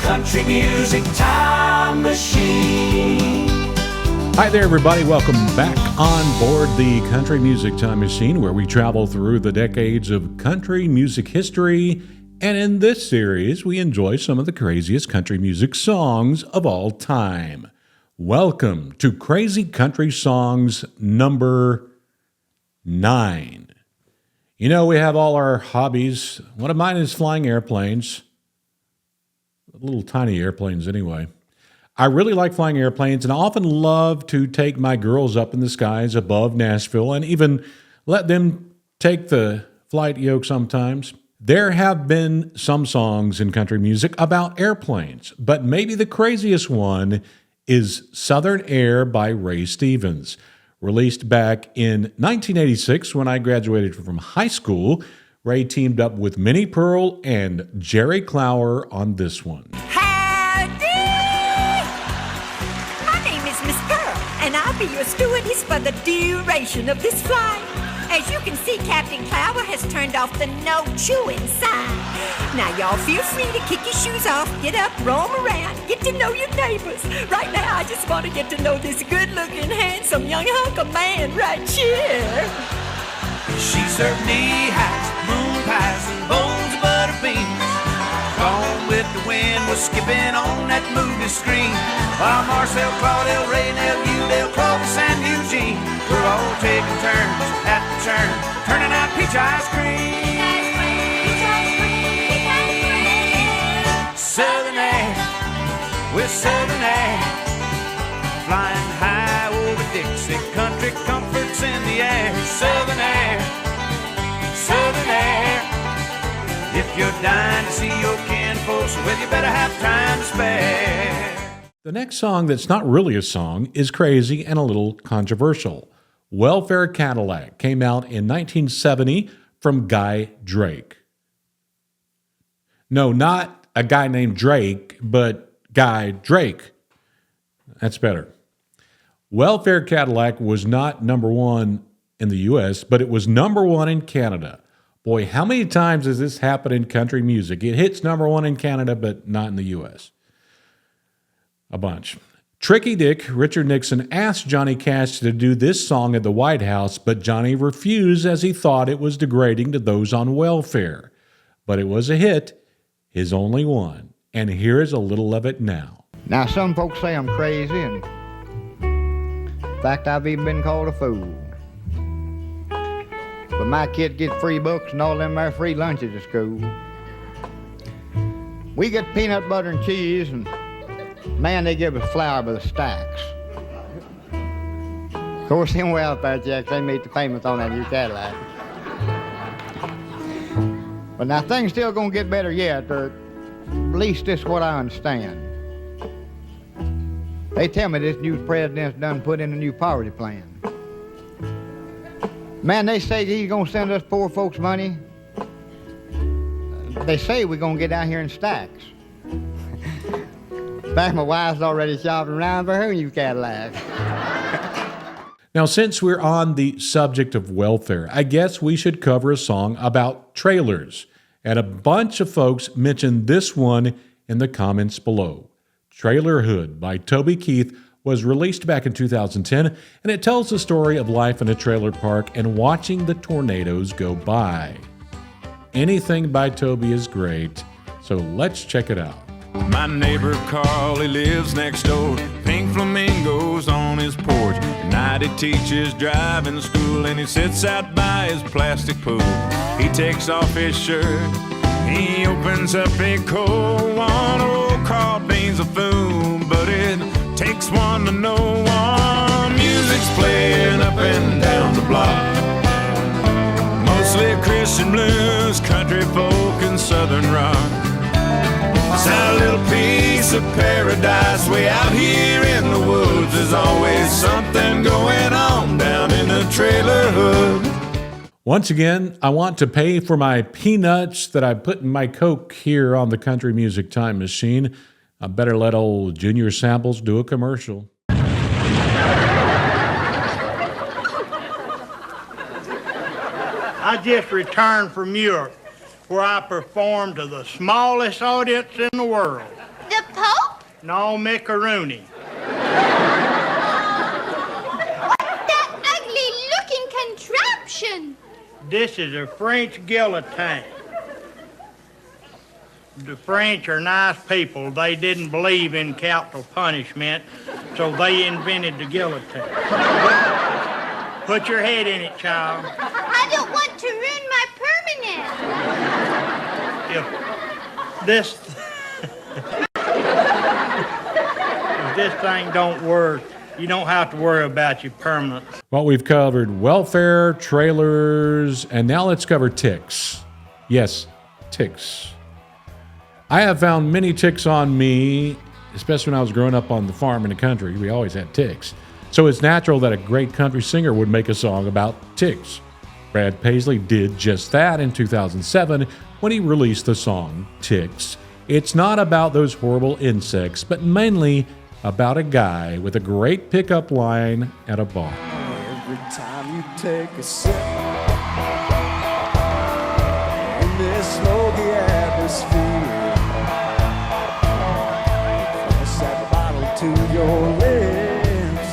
country music time machine. Hi there, everybody. Welcome back on board the Country Music Time Machine, where we travel through the decades of country music history. And in this series, we enjoy some of the craziest country music songs of all time. Welcome to Crazy Country Songs number 9. You know, we have all our hobbies. One of mine is flying airplanes. Little tiny airplanes anyway. I really like flying airplanes, and I often love to take my girls up in the skies above Nashville and even let them take the flight yoke sometimes. There have been some songs in country music about airplanes, but maybe the craziest one is Southern Air by Ray Stevens. Released back in 1986 when I graduated from high school, Ray teamed up with Minnie Pearl and Jerry Clower on this one. And I'll be your stewardess for the duration of this flight. As you can see, Captain Clower has turned off the no chewing sign. Now y'all feel free to kick your shoes off, get up, roam around, get to know your neighbors. Right now I just want to get to know this good-looking, handsome young hunk of man right here. She served knee-highs, moon pies, and bowls of butter beans. Gone with the wind was skipping on that movie screen. While Marcel, Claudel, Ray, Nell, Udell, Clovis, and Eugene were all taking turns at the churn, turning out peach ice cream. Southern air, with Southern air, flying high over Dixie, country comforts in the air. Southern air, Southern air. If you're dying to see your kinfolks, well, you better have time to spare. The next song that's not really a song is crazy and a little controversial. Welfare Cadillac came out in 1970 from Guy Drake. No, not a guy named Drake, but Guy Drake. That's better. Welfare Cadillac was not number one in the U.S., but it was number one in Canada. Boy, how many times has this happened in country music? It hits number one in Canada, but not in the U.S. A bunch. Tricky Dick, Richard Nixon, asked Johnny Cash to do this song at the White House, but Johnny refused as he thought it was degrading to those on welfare. But it was a hit, his only one. And here is a little of it now. Now, some folks say I'm crazy, and in fact, I've even been called a fool. But my kids get free books and all them there free lunches at school. We get peanut butter and cheese, and man, they give us flour by the stacks. Of course, them welfare checks, they meet the payments on that new Cadillac. But now things still gonna get better yet, or at least this is what I understand. They tell me this new president's done put in a new poverty plan. Man, they say he's gonna send us poor folks money. They say we're gonna get down here in stacks. In fact, my wife's already shopping around for her new Cadillac. Now, since we're on the subject of welfare, I guess we should cover a song about trailers. And a bunch of folks mentioned this one in the comments below. Trailerhood by Toby Keith was released back in 2010, and it tells the story of life in a trailer park and watching the tornadoes go by. Anything by Toby is great, so let's check it out. My neighbor Carl, he lives next door. Pink flamingos on his porch. At night he teaches driving school, and he sits out by his plastic pool. He takes off his shirt, he opens up a cold one. Oh, Carl Bean's a fool, but it takes one to know one. Music's playing up and down the block. Mostly Christian blues, country folk, and southern rock. It's a little piece of paradise way out here in the woods. There's always something going on down in the Trailerhood. Once again, I want to pay for my peanuts that I put in my Coke here on the Country Music Time Machine. I better let old Junior Samples do a commercial. I just returned from Europe, where I performed to the smallest audience in the world. The No, macaroni. That ugly-looking contraption. This is a French guillotine. The French are nice people. They didn't believe in capital punishment, so they invented the guillotine. Put your head in it, child. I don't want to ruin my permanent. If this thing don't work, you don't have to worry about your permanent. Well, we've covered welfare, trailers, and now let's cover ticks. Yes, ticks. I have found many ticks on me, especially when I was growing up on the farm in the country. We always had ticks. So it's natural that a great country singer would make a song about ticks. Brad Paisley did just that in 2007 when he released the song Ticks. It's not about those horrible insects, but mainly about a guy with a great pickup line at a bar. Every time you take a sip in this smoky atmosphere, press that bottle to your lips,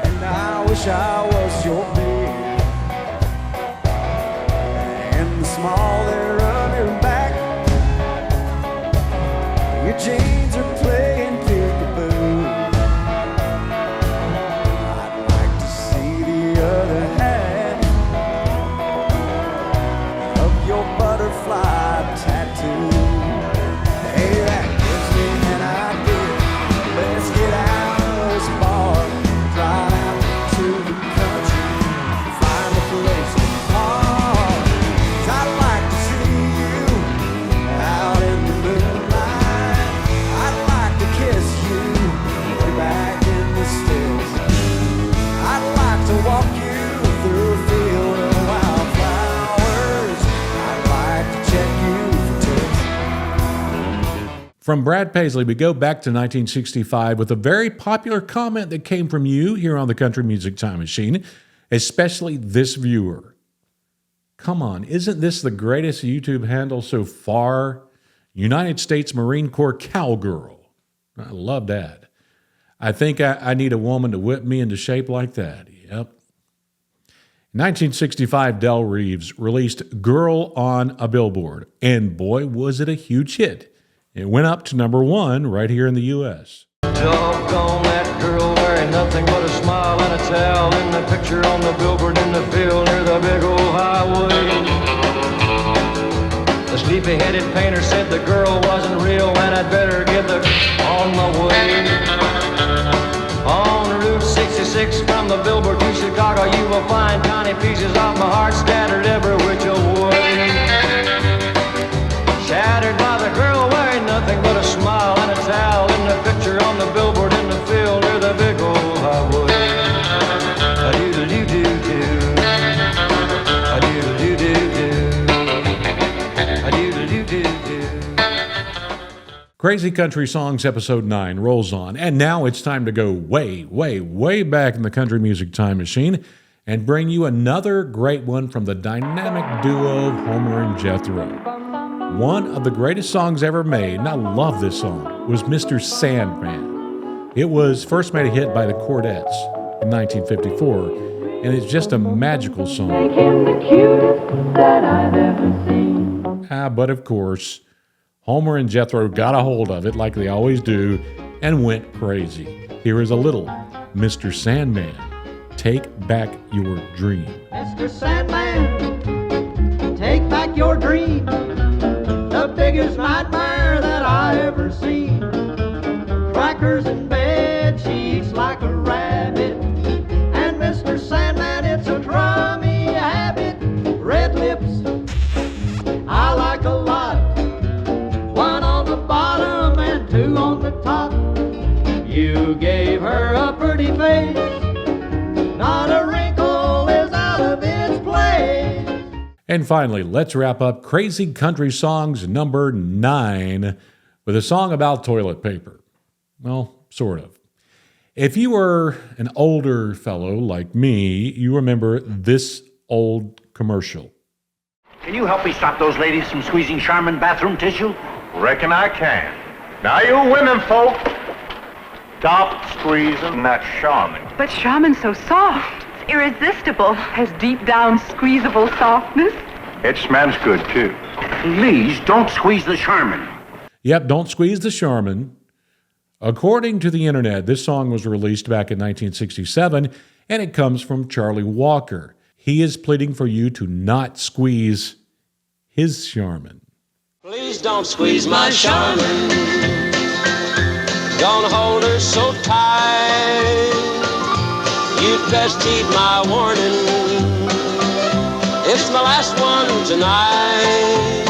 and I wish I was your beer, and the small there of your back, your jeans are playing peekaboo. I'd like to see the other half of your butterfly tattoo. Hey, that gives me an idea. Let's get out of this bar, drive out to the country, find a place to park. 'Cause I'd like to see you out in the moonlight. I'd like to kiss you way back in the stills. I'd like to walk you through a field of wildflowers. I'd like to check you for ticks. From Brad Paisley, we go back to 1965 with a very popular comment that came from you here on the Country Music Time Machine, especially this viewer. Come on, isn't this the greatest YouTube handle so far? United States Marine Corps Cowgirl. I love that. I think I need a woman to whip me into shape like that. Yep. In 1965, Del Reeves released Girl on a Billboard, and boy, was it a huge hit. It went up to number 1 right here in the U.S. Doggone that girl wearing nothing but a smile and a towel in the picture on the billboard in the field near the big old highway. The sleepy-headed painter said the girl wasn't real and I'd better get on my way. On Route 66 from the billboard to Chicago, you will find tiny pieces of my heart scattered every which way. Shattered by the girl wearing nothing but a smile and a towel in the picture on the billboard in the field near the big old highway. A-doo-doo-doo-doo-doo. A-doo-doo-doo-doo. A-doo-doo-doo-doo. Crazy Country Songs Episode 9 rolls on, and now it's time to go way, way, way back in the Country Music Time Machine and bring you another great one from the dynamic duo of Homer and Jethro. One of the greatest songs ever made, and I love this song, was Mr. Sandman. It was first made a hit by the Chordettes in 1954, and it's just a magical song. Make him the cutest that I've ever seen. But of course, Homer and Jethro got a hold of it like they always do and went crazy. Here is a little Mr. Sandman, Take Back Your Dream. Mr. Sandman, take back your dream. The biggest nightmare that I ever seen. Crackers and bed sheets like a rabbit. And Mr. Sandman, it's a drummy habit. Red lips, I like a lot. One on the bottom and 2 on the top. You gave her a pretty face. Not a wrinkle is out of its place. And finally, let's wrap up Crazy Country Songs number 9 with a song about toilet paper. Well, sort of. If you were an older fellow like me, you remember this old commercial. Can you help me stop those ladies from squeezing Charmin bathroom tissue? Reckon I can. Now, you women folk, stop squeezing that Charmin. But Charmin's so soft. It's irresistible. Has deep down squeezable softness. It smells good, too. Please, don't squeeze the Charmin. Yep, don't squeeze the Charmin. According to the internet, this song was released back in 1967, and it comes from Charlie Walker. He is pleading for you to not squeeze his Charmin. Please don't squeeze my Charmin. Gonna hold her so tight. You'd best heed my warning. It's my last one tonight.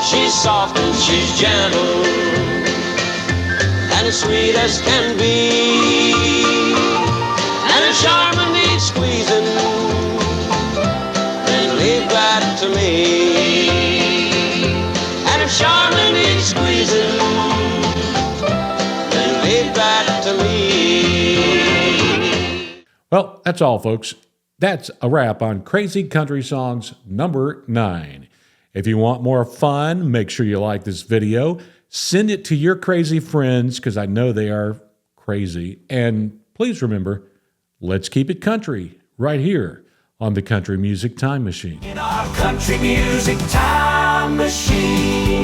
She's soft and she's gentle, and as sweet as can be. And if Charmin needs squeezing, then leave that to me. And if Charmin needs squeezing, then leave that to me. Well, that's all, folks. That's a wrap on Crazy Country Songs number 9. If you want more fun, make sure you like this video. Send it to your crazy friends, because I know they are crazy. And please remember, let's keep it country right here on the Country Music Time Machine. In our country music time machine.